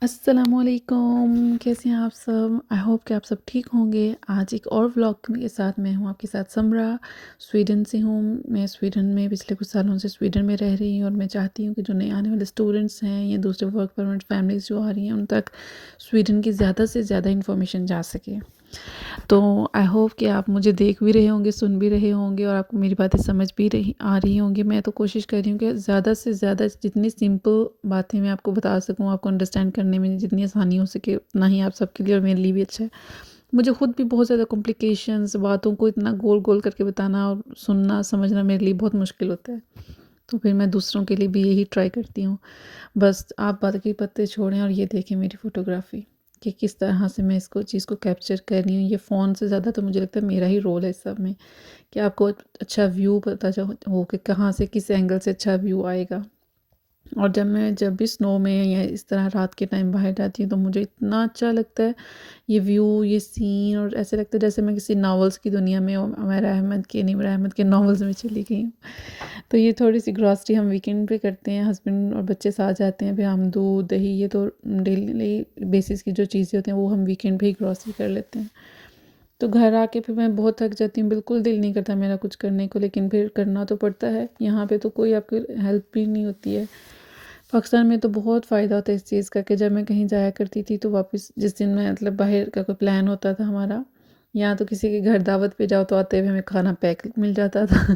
अस्सलामुअलैकुम, कैसे हैं आप सब? आई होप कि आप सब ठीक होंगे। आज एक और व्लॉग के साथ मैं हूँ आपके साथ समरा, स्वीडन से हूँ। मैं स्वीडन में पिछले कुछ सालों से स्वीडन में रह रही हूँ और मैं चाहती हूँ कि जो नए आने वाले स्टूडेंट्स हैं या दूसरे वर्क परमिट फैमिलीज़ जो आ रही हैं उन तक स्वीडन की ज़्यादा से ज़्यादा इन्फॉर्मेशन जा सके। तो आई होप कि आप मुझे देख भी रहे होंगे, सुन भी रहे होंगे और आपको मेरी बातें समझ भी रही आ रही होंगी। मैं तो कोशिश कर रही हूँ कि ज़्यादा से ज़्यादा जितनी सिंपल बातें मैं आपको बता सकूँ, आपको अंडरस्टैंड करने में जितनी आसानी हो सके उतना ही आप सबके लिए और मेरे लिए भी अच्छा है। मुझे खुद भी बहुत ज़्यादा कॉम्प्लिकेशंस, बातों को इतना गोल-गोल करके बताना और सुनना, समझना मेरे लिए बहुत मुश्किल होता है। तो फिर मैं दूसरों के लिए भी यही ट्राई करती हूँ। बस आप बाकी पत्ते छोड़ें और ये देखें मेरी फ़ोटोग्राफ़ी कि किस तरह से मैं इसको चीज़ को कैप्चर कर रही हूँ। ये फ़ोन से ज़्यादा तो मुझे लगता है मेरा ही रोल है इस सब में, कि आपको अच्छा व्यू पता हो कि कहाँ से किस एंगल से अच्छा व्यू आएगा। और जब भी स्नो में या इस तरह रात के टाइम बाहर जाती हूँ तो मुझे इतना अच्छा लगता है ये व्यू, ये सीन, और ऐसे लगता है जैसे मैं किसी नॉवेल्स की दुनिया में निमर अहमद के नॉवेल्स में चली गई हूँ। तो ये थोड़ी-सी ग्रॉसरी हम वीकेंड पे करते हैं, हस्बैंड और बच्चे साथ जाते हैं, फिर हम दूध, दही ये तो डेली बेसिस की जो चीज़ें होती हैं वो हम वीकेंड पे ही ग्रॉसरी कर लेते हैं। तो घर आके फिर मैं बहुत थक जाती हूँ, बिल्कुल दिल नहीं करता मेरा कुछ करने को, लेकिन फिर करना तो पड़ता है। यहाँ पे तो कोई आपकी हेल्प भी नहीं होती है। पाकिस्तान में तो बहुत फ़ायदा होता है इस चीज़ का कि जब मैं कहीं जाया करती थी तो वापस जिस दिन मैं मतलब बाहर का कोई प्लान होता था हमारा, या तो किसी के घर दावत पे जाओ तो आते हुए हमें खाना पैक मिल जाता था।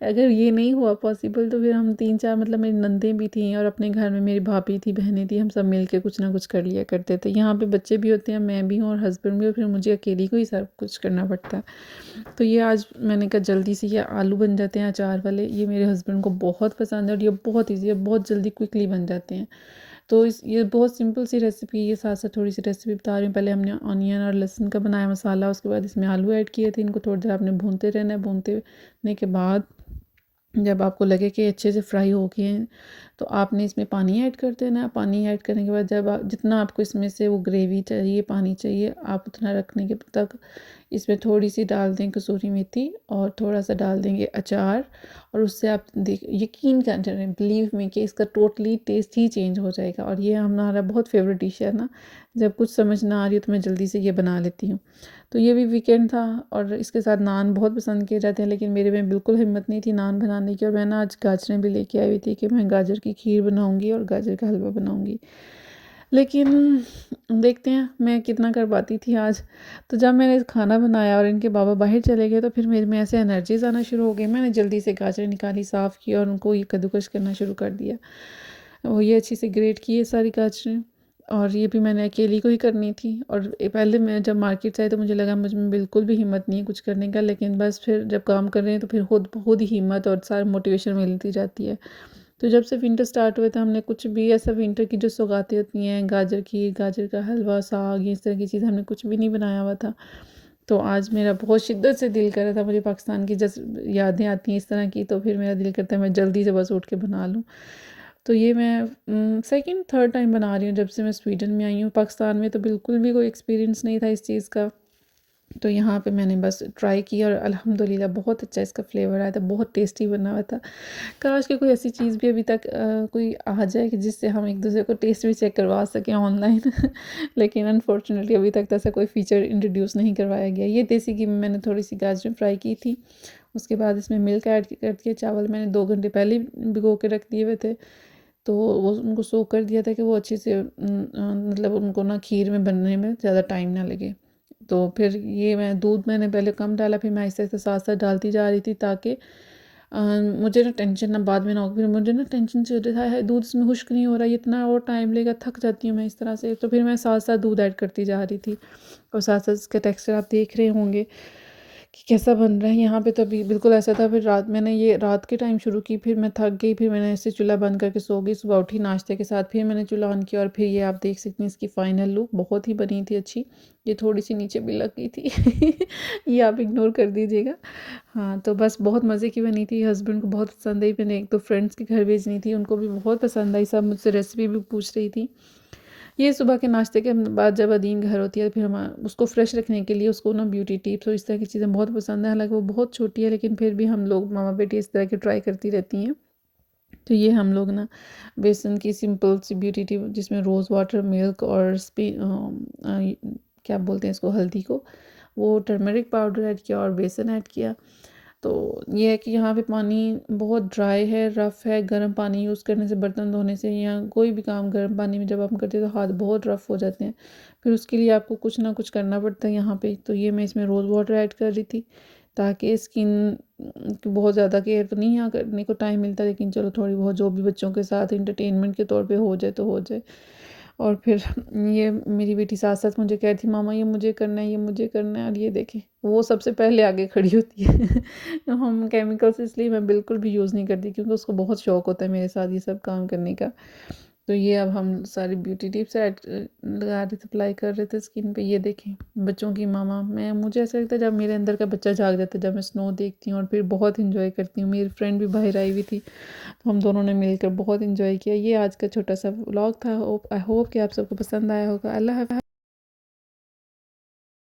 अगर ये नहीं हुआ पॉसिबल तो फिर हम 3-4 मतलब मेरी नंदें भी थीं और अपने घर में मेरी भाभी थी, बहनें थी, हम सब मिल के कुछ ना कुछ कर लिया करते थे। यहाँ पे बच्चे भी होते हैं, मैं भी हूँ और हस्बैंड भी, और फिर मुझे अकेली को ही सब कुछ करना पड़ता है। तो ये आज मैंने कहा जल्दी से ये आलू बन जाते हैं अचार वाले, ये मेरे हस्बैंड को बहुत पसंद है और ये बहुत ईज़ी है, बहुत जल्दी क्विकली बन जाते हैं। तो इस ये बहुत सिंपल सी रेसिपी, ये साथ साथ थोड़ी सी रेसिपी बता रही हूँ। पहले हमने ऑनियन और लहसुन का बनाया मसाला, उसके बाद इसमें आलू ऐड किए थे, इनको थोड़ी देर आपने भूनते रहना है। भूनने के बाद जब आपको लगे कि अच्छे से फ्राई हो गए हैं तो आपने इसमें पानी ऐड कर देना है। पानी ऐड करने के बाद जब आप जितना आपको इसमें से वो ग्रेवी चाहिए, पानी चाहिए, आप उतना रखने के तक इसमें थोड़ी सी डाल दें कसूरी मेथी और थोड़ा सा डाल देंगे अचार, और उससे आप देख यकीन करें, बिलीव मी कि इसका टोटली टेस्ट ही चेंज हो जाएगा। और ये हमारा बहुत फेवरेट डिश है ना, जब कुछ समझ ना आ रही हो तो मैं जल्दी से ये बना लेती हूँ। तो ये भी वीकेंड था और इसके साथ नान बहुत पसंद किए जाते हैं, लेकिन मेरे में बिल्कुल हिम्मत नहीं थी नान बनाने की, और मैं ना आज गाजरें भी लेके आई हुई थी कि मैं गाजर की खीर बनाऊंगी और गाजर का हलवा बनाऊंगी। लेकिन देखते हैं मैं कितना कर पाती थी आज। तो जब मैंने खाना बनाया और इनके बाबा बाहर चले गए तो फिर मेरे में ऐसे एनर्जीज आना शुरू हो गई। मैंने जल्दी से गाजर निकाली, साफ़ किया और उनको ये कद्दूकस करना शुरू कर दिया। वो ये अच्छी से ग्रेट किए सारी गाजरें, और ये भी मैंने अकेली को ही करनी थी। और पहले मैं जब मार्केट से आई तो मुझे लगा मुझ में बिल्कुल भी हिम्मत नहीं है कुछ करने का, लेकिन बस फिर जब काम कर रहे हैं तो फिर खुद खुद ही हिम्मत और सारी मोटिवेशन मिलती जाती है। तो जब से विंटर स्टार्ट हुए थे हमने कुछ भी ऐसा विंटर की जो सौगातें होती हैं, गाजर की, गाजर का हलवा, साग, ये इस तरह की चीज़ हमने कुछ भी नहीं बनाया हुआ था। तो आज मेरा बहुत शिद्दत से दिल कर रहा था, मुझे पाकिस्तान की जब यादें आती हैं इस तरह की तो फिर मेरा दिल करता है मैं जल्दी से बस उठ के बना लूँ। तो ये मैं सेकंड थर्ड टाइम बना रही हूँ जब से मैं स्वीडन में आई हूँ। पाकिस्तान में तो बिल्कुल भी कोई एक्सपीरियंस नहीं था इस चीज़ का। तो यहाँ पे मैंने बस ट्राई किया और अल्हम्दुलिल्लाह बहुत अच्छा इसका फ्लेवर आया था, बहुत टेस्टी बना हुआ था। काश कि कोई ऐसी चीज़ भी अभी तक कोई आ जाए कि जिससे हम एक दूसरे को टेस्ट भी चेक करवा सकें ऑनलाइन। लेकिन अनफॉर्चुनेटली अभी तक तो ऐसा कोई फ़ीचर इंट्रोड्यूस नहीं करवाया गया। ये देसी घी में मैंने थोड़ी सी गाजरें फ्राई की थी, उसके बाद इसमें मिल्क ऐड कर दिया। चावल मैंने 2 घंटे पहले ही भिगो के रख दिए हुए थे, तो वो उनको सोक कर दिया था कि वो अच्छे से मतलब उनको ना खीर में बनने में ज़्यादा टाइम ना लगे। तो फिर ये दूध मैंने पहले कम डाला, फिर मैं आहिस्ता-आहिस्ता साथ-साथ डालती जा रही थी ताकि मुझे ना टेंशन ना बाद में ना हो। फिर मुझे ना टेंशन चल रही है, हाय दूध इसमें खुश्क नहीं हो रहा, ये इतना और टाइम लेगा, थक जाती हूँ मैं इस तरह से। तो फिर मैं साथ-साथ दूध ऐड करती जा रही थी और साथ-साथ इसका टेक्सचर आप देख रहे होंगे कि कैसा बन रहा है। यहाँ पे तो अभी बिल्कुल ऐसा था। फिर मैंने ये रात के टाइम शुरू की, फिर मैं थक गई, फिर मैंने ऐसे चूल्हा बंद करके सो गई। सुबह उठी नाश्ते के साथ, फिर मैंने चूल्हा ऑन किया और फिर ये आप देख सकते हैं इसकी फाइनल लुक बहुत ही बनी थी अच्छी। ये थोड़ी सी नीचे भी लग गई थी। ये आप इग्नोर कर दीजिएगा। हाँ, तो बस बहुत मज़े की बनी थी, हस्बैंड को बहुत पसंद आई। मैंने 1-2 फ्रेंड्स के घर भेजनी थी, उनको भी बहुत पसंद आई, सब मुझसे रेसिपी भी पूछ रही थी। ये सुबह के नाश्ते के बाद जब अदीन घर होती है फिर हम उसको फ्रेश रखने के लिए उसको ना ब्यूटी टिप्स और इस तरह की चीज़ें बहुत पसंद है। हालांकि वो बहुत छोटी है लेकिन फिर भी हम लोग मामा बेटी इस तरह की ट्राई करती रहती हैं। तो ये हम लोग ना बेसन की सिंपल सी ब्यूटी टिप जिसमें रोज़ वाटर, मिल्क और क्या बोलते हैं इसको, हल्दी को, वो टर्मरिक पाउडर ऐड किया और बेसन ऐड किया। तो ये है कि यहाँ पे पानी बहुत ड्राई है, रफ़ है। गर्म पानी यूज़ करने से, बर्तन धोने से या कोई भी काम गर्म पानी में जब हम करते हैं तो हाथ बहुत रफ़ हो जाते हैं। फिर उसके लिए आपको कुछ ना कुछ करना पड़ता है यहाँ पे। तो ये मैं इसमें रोज़ वाटर ऐड कर रही थी ताकि स्किन की बहुत ज़्यादा केयर तो नहीं यहाँ करने को टाइम मिलता, लेकिन चलो थोड़ी बहुत जो भी बच्चों के साथ इंटरटेनमेंट के तौर पे हो जाए तो हो जाए। और फिर ये मेरी बेटी साथ साथ मुझे कह रही थी, मामा ये मुझे करना है, ये मुझे करना है। और ये देखें, वो सबसे पहले आगे खड़ी होती है। हम केमिकल्स इसलिए मैं बिल्कुल भी यूज़ नहीं करती क्योंकि उसको बहुत शौक होता है मेरे साथ ये सब काम करने का। तो ये अब हम सारी ब्यूटी टिप्स ऐड लगा रहे थे, अप्लाई कर रहे थे स्किन पे। ये देखें, बच्चों की मामा मैं, मुझे ऐसा लगता है जब मेरे अंदर का बच्चा जाग जाता है जब मैं स्नो देखती हूँ, और फिर बहुत इंजॉय करती हूँ। मेरी फ्रेंड भी बाहर आई हुई थी तो हम दोनों ने मिलकर बहुत इंजॉय किया। ये आज का छोटा सा व्लॉग था। आई होप कि आप सबको पसंद आया होगा। अल्लाह हाफ़िज़।